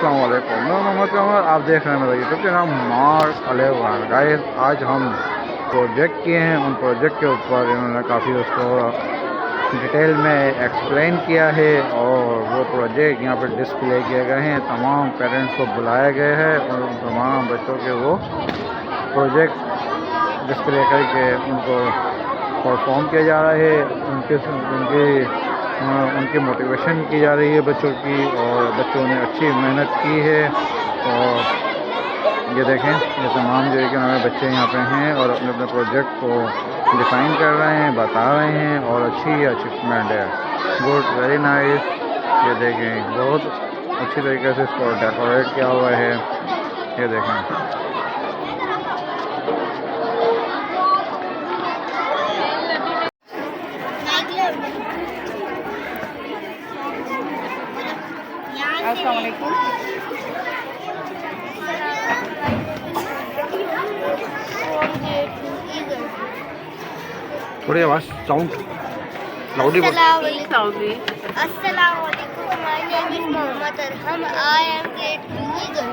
अस्सलाम वालेकुम, मैं मोहम्मद अमर, आप देख रहे हैं मेरा YouTube channel mark eleven. Guys आज हम प्रोजेक्ट किए हैं, उन प्रोजेक्ट के ऊपर इन्होंने काफ़ी उसको डिटेल में एक्सप्लेन किया है और वो प्रोजेक्ट यहाँ पर डिस्प्ले किए गए हैं। तमाम पेरेंट्स को बुलाया गया है और उन तमाम बच्चों के वो प्रोजेक्ट डिस्प्ले करके उनको परफॉर्म किया जा रहा है। उनकी मोटिवेशन की जा रही है बच्चों की, और बच्चों ने अच्छी मेहनत की है। और ये देखें, ये तमाम जो है कि हमारे बच्चे यहाँ पे हैं और अपने अपने प्रोजेक्ट को डिफ़ाइन कर रहे हैं, बता रहे हैं और अच्छी अचीवमेंट है। Good, very nice. ये देखें, बहुत अच्छी तरीके से इसको डेकोरेट किया हुआ है। ये देखें, अस्सलाम वालेकुम। थोड़ी आवाज़ साउंड लाउडली बोल। अस्सलाम वालेकुम, my name is Mohammad Arham, I am grade 2 eagle.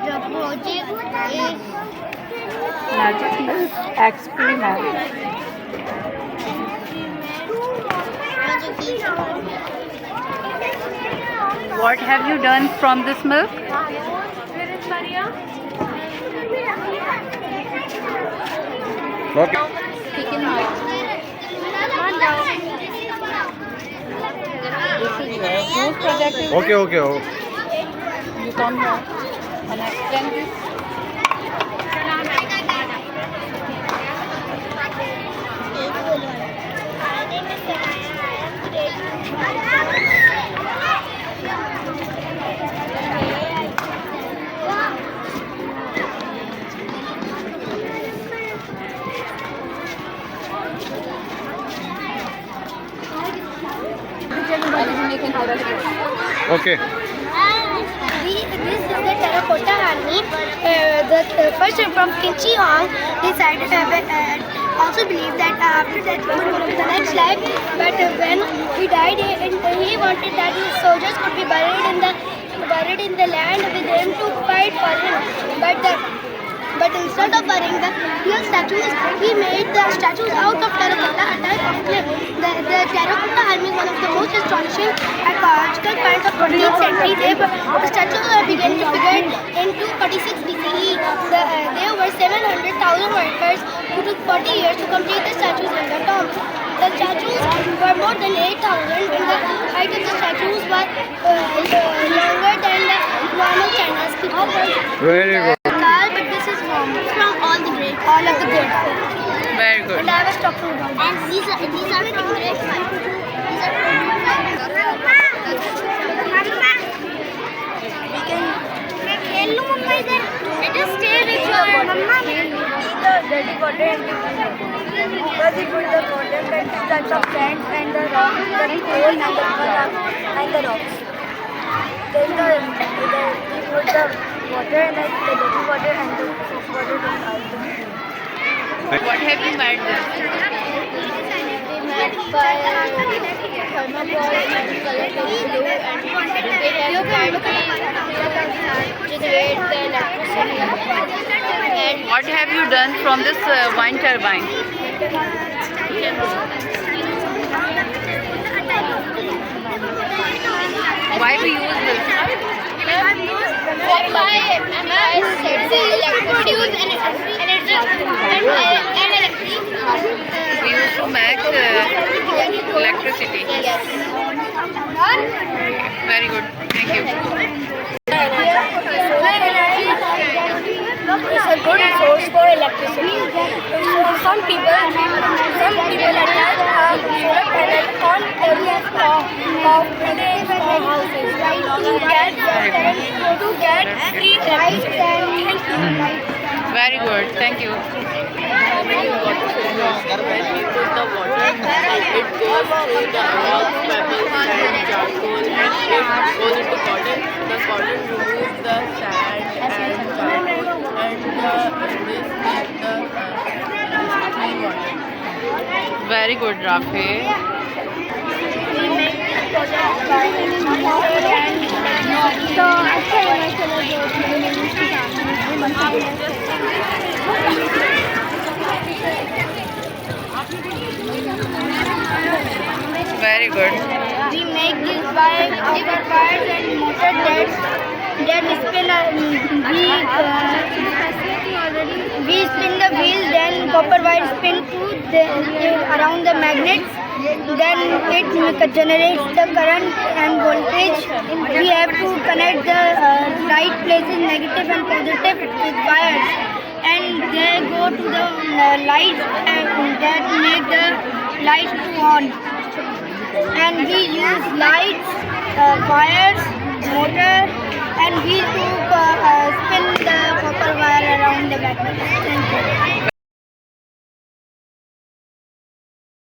The project is experiment. What have you done from this milk? Okay. Chicken milk. Whose project is Okay. this? You come here and explain this. Okay. This is the terracotta army. The person from Kimchi Hong decided also believed that after that he would go to the next life. But when he died, he wanted that his soldiers could be buried in the land with him to fight for him. But instead of burying the real statues, he made the statues out of terracotta, a type of clay. The terracotta army is one of the most astonishing archaeological finds of 20th century. The statues began to figure in 246 BCE. There were 700,000 workers who took 40 years to complete the statues in the tomb. The statues were more than 8,000, and the height of the statues was longer than the normal Chinese people. Very good. But this is from all of the good. Very good. And I was talking about. And these are from grade 5. These are Let us stay with your Mama. The dirty water because it put the water consists of sand and the rock, the coal and the rocks. Then we put the water and the dirty water and the soap water out. What have you made this? We made by thermocol and color blue, and it has battery to generate the electricity. And What have you done from this wind turbine? Why we use this? We used to make electricity. Very good. Thank you. It's a good source for electricity. So some people attach a solar panel on the roof of buildings or houses to get free electricity. Thank you. Very good. Thank you. When you put the water, it goes through the rocks, pebbles and charcoal, and it goes into cotton. The cotton removes the sand and charcoal, and this makes the clean water. Very good, Rafi. We make this project by Very good. We make this by copper wires and motor that spin. We spin the wheel, then copper wire spin around the magnets. Then it generates the current and voltage. We have to connect the right places, negative and positive, with wires, and they go to the lights and that make the lights to on. And we use lights, wires, motor, and we to spin the copper wire around the magnet.